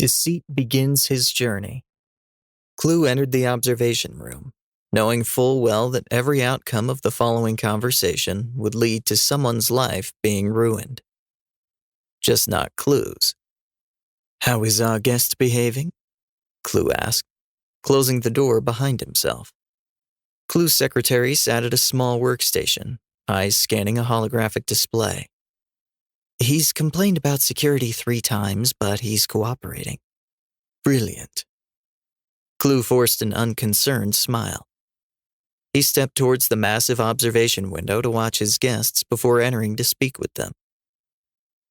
Deceit begins his journey. Clew entered the observation room, knowing full well that every outcome of the following conversation would lead to someone's life being ruined. Just not Clew's. "How is our guest behaving?" Clew asked, closing the door behind himself. Clew's secretary sat at a small workstation, eyes scanning a holographic display. "He's complained about security 3 times, but he's cooperating." "Brilliant." Clew forced an unconcerned smile. He stepped towards the massive observation window to watch his guests before entering to speak with them.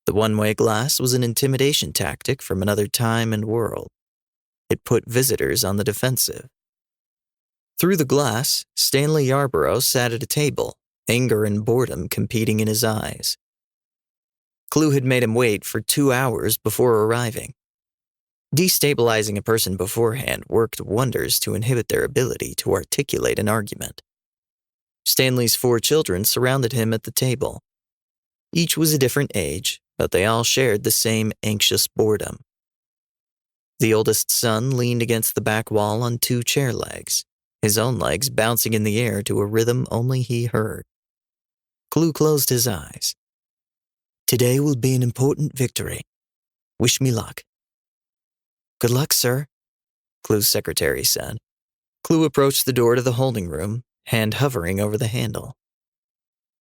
The one-way glass was an intimidation tactic from another time and world. It put visitors on the defensive. Through the glass, Stanley Yarborough sat at a table, anger and boredom competing in his eyes. Clew had made him wait for 2 hours before arriving. Destabilizing a person beforehand worked wonders to inhibit their ability to articulate an argument. Stanley's 4 children surrounded him at the table. Each was a different age, but they all shared the same anxious boredom. The oldest son leaned against the back wall on 2 chair legs, his own legs bouncing in the air to a rhythm only he heard. Clew closed his eyes. "Today will be an important victory. Wish me luck." "Good luck, sir," Clew's secretary said. Clew approached the door to the holding room, hand hovering over the handle.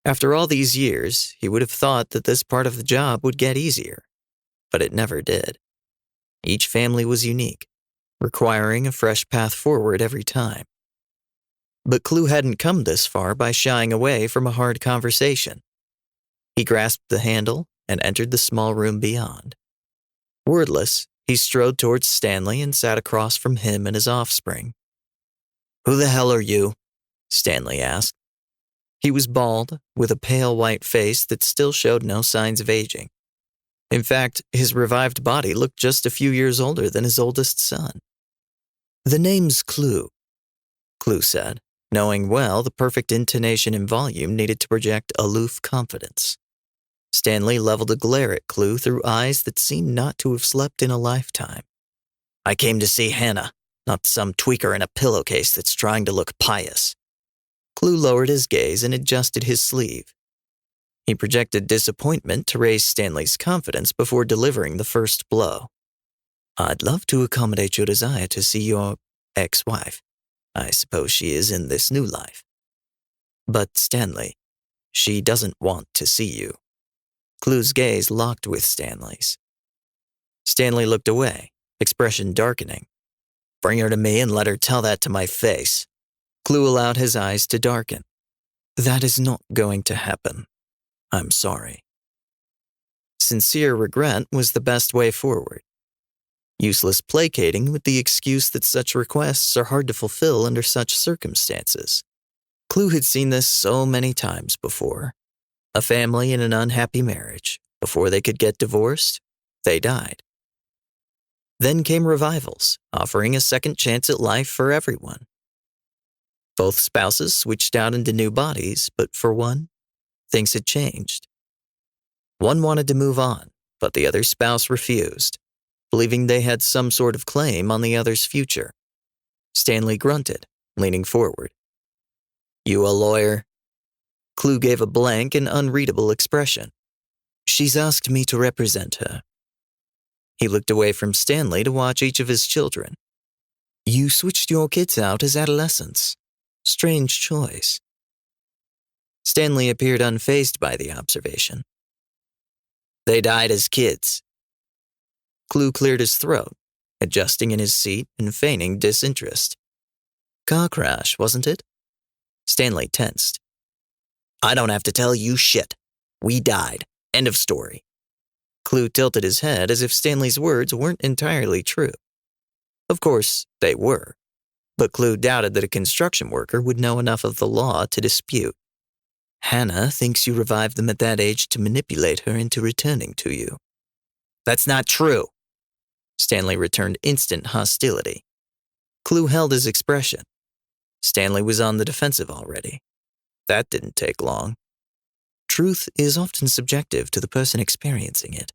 After all these years, he would have thought that this part of the job would get easier, but it never did. Each family was unique, requiring a fresh path forward every time. But Clew hadn't come this far by shying away from a hard conversation. He grasped the handle and entered the small room beyond. Wordless, he strode towards Stanley and sat across from him and his offspring. "Who the hell are you?" Stanley asked. He was bald, with a pale white face that still showed no signs of aging. In fact, his revived body looked just a few years older than his oldest son. "The name's Clew," Clew said, knowing well the perfect intonation and volume needed to project aloof confidence. Stanley leveled a glare at Clew through eyes that seemed not to have slept in a lifetime. "I came to see Hannah, not some tweaker in a pillowcase that's trying to look pious." Clew lowered his gaze and adjusted his sleeve. He projected disappointment to raise Stanley's confidence before delivering the first blow. "I'd love to accommodate your desire to see your ex-wife. I suppose she is in this new life. But Stanley, she doesn't want to see you." Clew's gaze locked with Stanley's. Stanley looked away, expression darkening. "Bring her to me and let her tell that to my face." Clew allowed his eyes to darken. "That is not going to happen. I'm sorry." Sincere regret was the best way forward. Useless placating with the excuse that such requests are hard to fulfill under such circumstances. Clew had seen this so many times before. A family in an unhappy marriage, before they could get divorced, they died. Then came revivals, offering a second chance at life for everyone. Both spouses switched out into new bodies, but for one, things had changed. One wanted to move on, but the other spouse refused, believing they had some sort of claim on the other's future. Stanley grunted, leaning forward. "You a lawyer?" Clew gave a blank and unreadable expression. "She's asked me to represent her." He looked away from Stanley to watch each of his children. "You switched your kids out as adolescents. Strange choice." Stanley appeared unfazed by the observation. "They died as kids." Clew cleared his throat, adjusting in his seat and feigning disinterest. "Car crash, wasn't it?" Stanley tensed. "I don't have to tell you shit. We died. End of story." Clew tilted his head as if Stanley's words weren't entirely true. Of course, they were, but Clew doubted that a construction worker would know enough of the law to dispute. "Hannah thinks you revived them at that age to manipulate her into returning to you." "That's not true." Stanley returned instant hostility. Clew held his expression. Stanley was on the defensive already. That didn't take long. "Truth is often subjective to the person experiencing it,"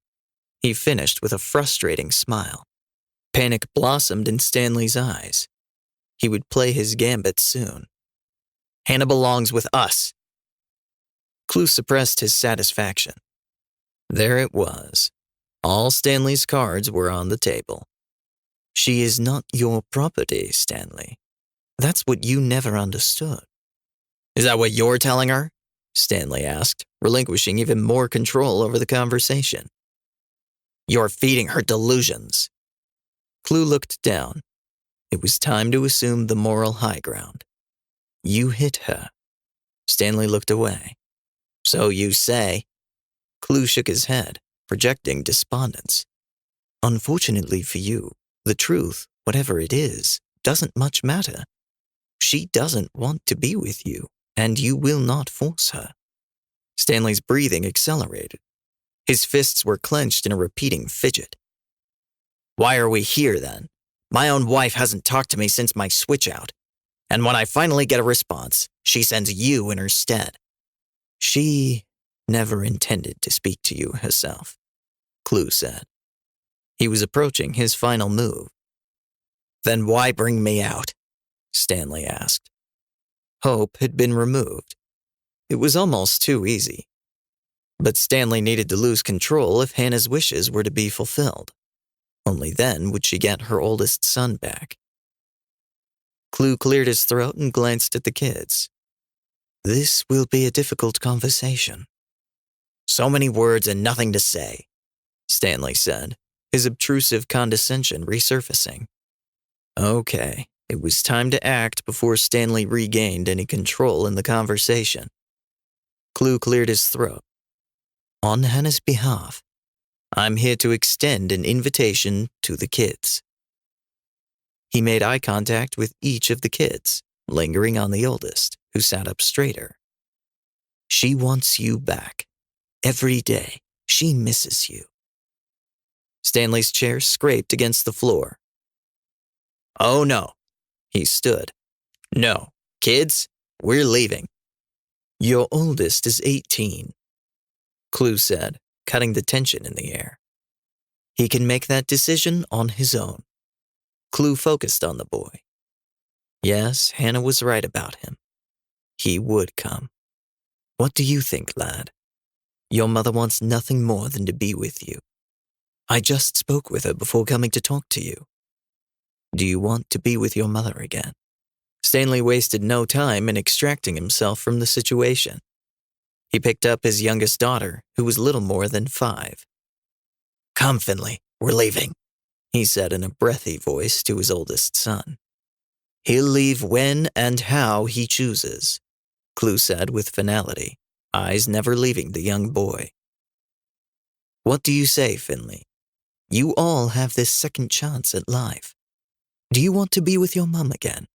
he finished with a frustrating smile. Panic blossomed in Stanley's eyes. He would play his gambit soon. Hannah belongs with us. Clew suppressed his satisfaction. There it was. All Stanley's cards were on the table. She is not your property, Stanley. That's what you never understood. Is that what you're telling her? Stanley asked, relinquishing even more control over the conversation. You're feeding her delusions. Clew looked down. It was time to assume the moral high ground. You hit her. Stanley looked away. So you say. Clew shook his head, projecting despondence. Unfortunately for you, the truth, whatever it is, doesn't much matter. She doesn't want to be with you, and you will not force her. Stanley's breathing accelerated. His fists were clenched in a repeating fidget. Why are we here, then? My own wife hasn't talked to me since my switch out. And when I finally get a response, she sends you in her stead. She never intended to speak to you herself, Clew said. He was approaching his final move. Then why bring me out? Stanley asked. Hope had been removed. It was almost too easy. But Stanley needed to lose control if Hannah's wishes were to be fulfilled. Only then would she get her oldest son back. Clew cleared his throat and glanced at the kids. This will be a difficult conversation. So many words and nothing to say, Stanley said, his obtrusive condescension resurfacing. Okay, it was time to act before Stanley regained any control in the conversation. Clew cleared his throat. On Hannah's behalf, I'm here to extend an invitation to the kids. He made eye contact with each of the kids, lingering on the oldest, who sat up straighter. She wants you back. Every day, she misses you. Stanley's chair scraped against the floor. Oh no. He stood. No. Kids, we're leaving. Your oldest is 18, Clew said, cutting the tension in the air. He can make that decision on his own. Clew focused on the boy. Yes, Hannah was right about him. He would come. What do you think, lad? Your mother wants nothing more than to be with you. I just spoke with her before coming to talk to you. Do you want to be with your mother again? Stanley wasted no time in extracting himself from the situation. He picked up his youngest daughter, who was little more than 5. Come, Finley, we're leaving, he said in a breathy voice to his oldest son. He'll leave when and how he chooses, Clew said with finality, eyes never leaving the young boy. What do you say, Finley? You all have this second chance at life. Do you want to be with your mum again?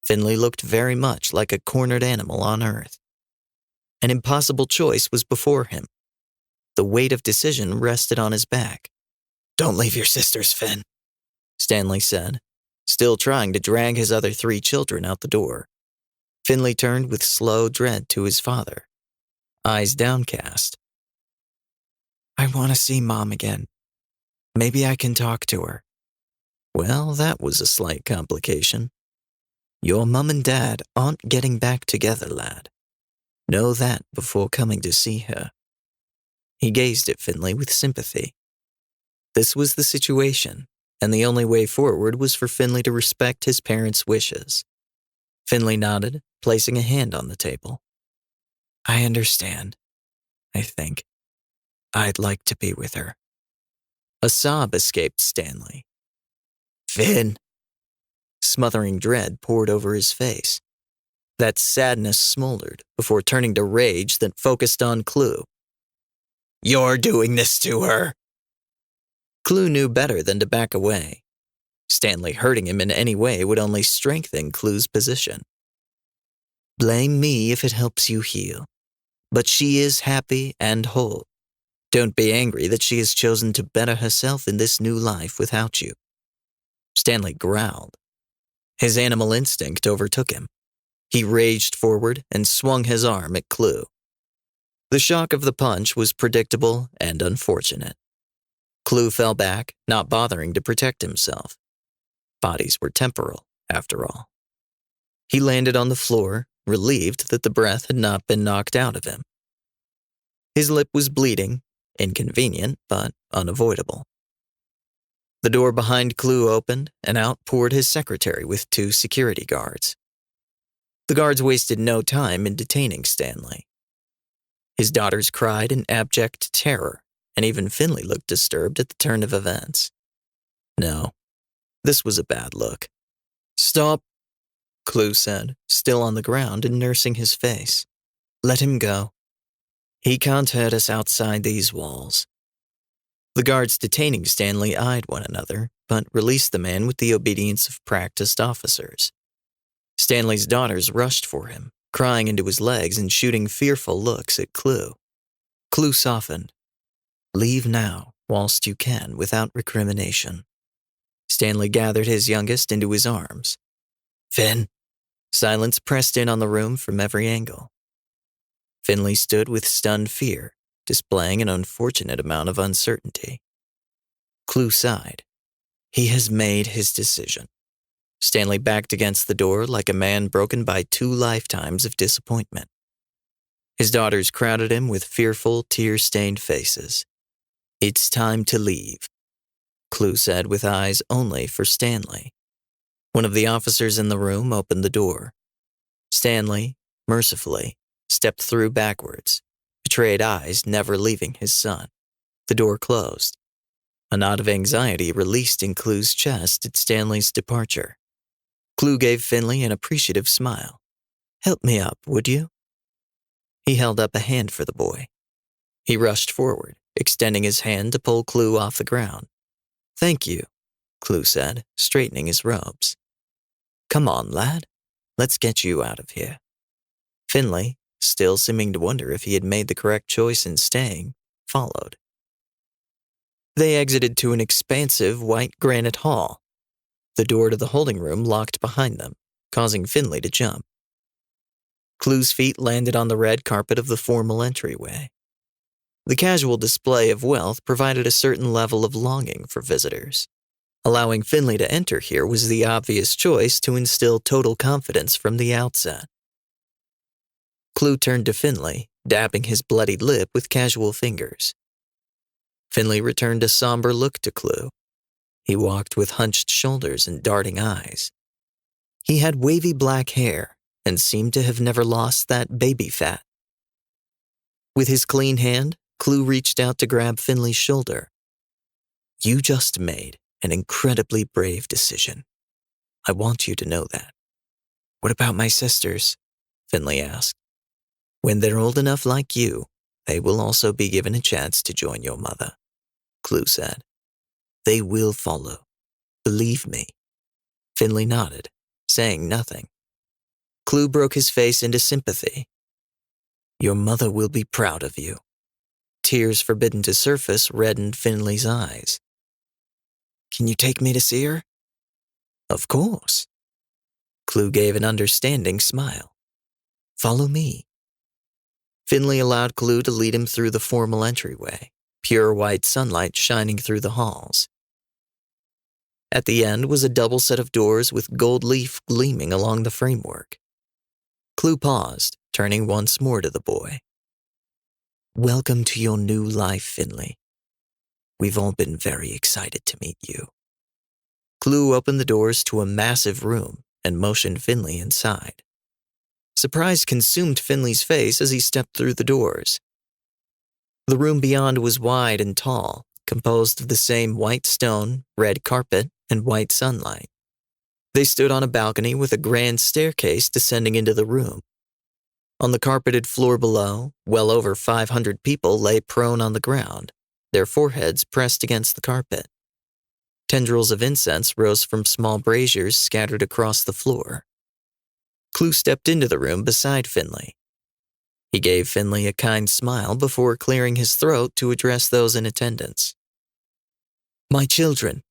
Finley looked very much like a cornered animal on earth. An impossible choice was before him. The weight of decision rested on his back. Don't leave your sisters, Finn, Stanley said, still trying to drag his other 3 children out the door. Finley turned with slow dread to his father, eyes downcast. I want to see Mom again. Maybe I can talk to her. Well, that was a slight complication. Your mum and dad aren't getting back together, lad. Know that before coming to see her. He gazed at Finley with sympathy. This was the situation, and the only way forward was for Finley to respect his parents' wishes. Finley nodded, placing a hand on the table. I understand, I think. I'd like to be with her. A sob escaped Stanley. Finn! Smothering dread poured over his face. That sadness smoldered before turning to rage that focused on Clew. You're doing this to her! Clew knew better than to back away. Stanley hurting him in any way would only strengthen Clew's position. Blame me if it helps you heal. But she is happy and whole. Don't be angry that she has chosen to better herself in this new life without you. Stanley growled. His animal instinct overtook him. He raged forward and swung his arm at Clew. The shock of the punch was predictable and unfortunate. Clew fell back, not bothering to protect himself. Bodies were temporal, after all. He landed on the floor, relieved that the breath had not been knocked out of him. His lip was bleeding, inconvenient but unavoidable. The door behind Clew opened, and out poured his secretary with 2 security guards. The guards wasted no time in detaining Stanley. His daughters cried in abject terror, and even Finley looked disturbed at the turn of events. No, this was a bad look. "Stop," Clew said, still on the ground and nursing his face. "Let him go. He can't hurt us outside these walls." The guards detaining Stanley eyed one another, but released the man with the obedience of practiced officers. Stanley's daughters rushed for him, crying into his legs and shooting fearful looks at Clew. Clew softened. "Leave now, whilst you can, without recrimination." Stanley gathered his youngest into his arms. "Finn!" Silence pressed in on the room from every angle. Finley stood with stunned fear, displaying an unfortunate amount of uncertainty. Clew sighed. He has made his decision. Stanley backed against the door like a man broken by 2 lifetimes of disappointment. His daughters crowded him with fearful, tear-stained faces. "It's time to leave," Clew said with eyes only for Stanley. One of the officers in the room opened the door. Stanley, mercifully, stepped through backwards, betrayed eyes never leaving his son. The door closed. A knot of anxiety released in Clew's chest at Stanley's departure. Clew gave Finley an appreciative smile. "Help me up, would you?" He held up a hand for the boy. He rushed forward, extending his hand to pull Clew off the ground. "Thank you," Clew said, straightening his robes. "Come on, lad. Let's get you out of here." Finley, still seeming to wonder if he had made the correct choice in staying, followed. They exited to an expansive white granite hall. The door to the holding room locked behind them, causing Finley to jump. Clew's feet landed on the red carpet of the formal entryway. The casual display of wealth provided a certain level of longing for visitors. Allowing Finley to enter here was the obvious choice to instill total confidence from the outset. Clew turned to Finley, dabbing his bloodied lip with casual fingers. Finley returned a somber look to Clew. He walked with hunched shoulders and darting eyes. He had wavy black hair and seemed to have never lost that baby fat. With his clean hand, Clew reached out to grab Finley's shoulder. "You just made an incredibly brave decision. I want you to know that." "What about my sisters?" Finley asked. "When they're old enough like you, they will also be given a chance to join your mother," Clew said. "They will follow. Believe me." Finley nodded, saying nothing. Clew broke his face into sympathy. "Your mother will be proud of you." Tears forbidden to surface reddened Finley's eyes. "Can you take me to see her?" "Of course." Clew gave an understanding smile. "Follow me." Finley allowed Clew to lead him through the formal entryway, pure white sunlight shining through the halls. At the end was a double set of doors with gold leaf gleaming along the framework. Clew paused, turning once more to the boy. "Welcome to your new life, Finley. We've all been very excited to meet you." Clew opened the doors to a massive room and motioned Finley inside. Surprise consumed Finley's face as he stepped through the doors. The room beyond was wide and tall, composed of the same white stone, red carpet, and white sunlight. They stood on a balcony with a grand staircase descending into the room. On the carpeted floor below, well over 500 people lay prone on the ground, their foreheads pressed against the carpet. Tendrils of incense rose from small braziers scattered across the floor. Clew stepped into the room beside Finley. He gave Finley a kind smile before clearing his throat to address those in attendance. "My children,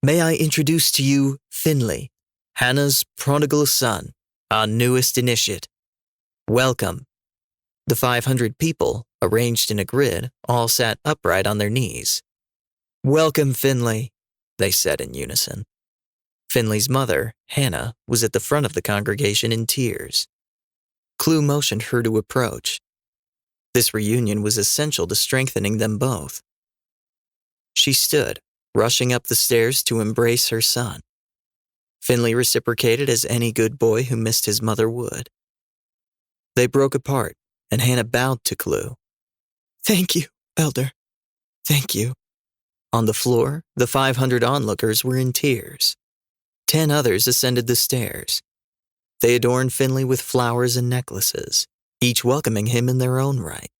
may I introduce to you Finley, Hannah's prodigal son, our newest initiate. Welcome." The 500 people, arranged in a grid, all sat upright on their knees. Welcome, Finley, they said in unison. Finley's mother, Hannah, was at the front of the congregation in tears. Clew motioned her to approach. This reunion was essential to strengthening them both. She stood, rushing up the stairs to embrace her son. Finley reciprocated as any good boy who missed his mother would. They broke apart, and Hannah bowed to Clew. "Thank you, Elder. Thank you." On the floor, the 500 onlookers were in tears. 10 others ascended the stairs. They adorned Finley with flowers and necklaces, each welcoming him in their own right.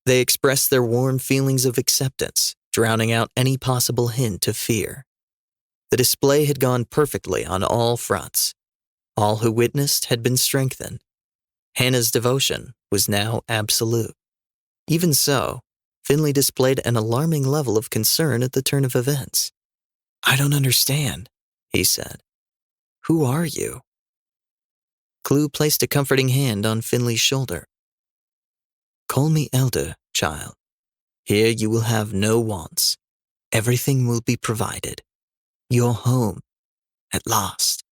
They expressed their warm feelings of acceptance, drowning out any possible hint of fear. The display had gone perfectly on all fronts. All who witnessed had been strengthened. Hannah's devotion was now absolute. Even so, Finley displayed an alarming level of concern at the turn of events. "I don't understand," he said. "Who are you?" Clew placed a comforting hand on Finley's shoulder. "Call me Elder, child. Here you will have no wants. Everything will be provided. Your home, at last."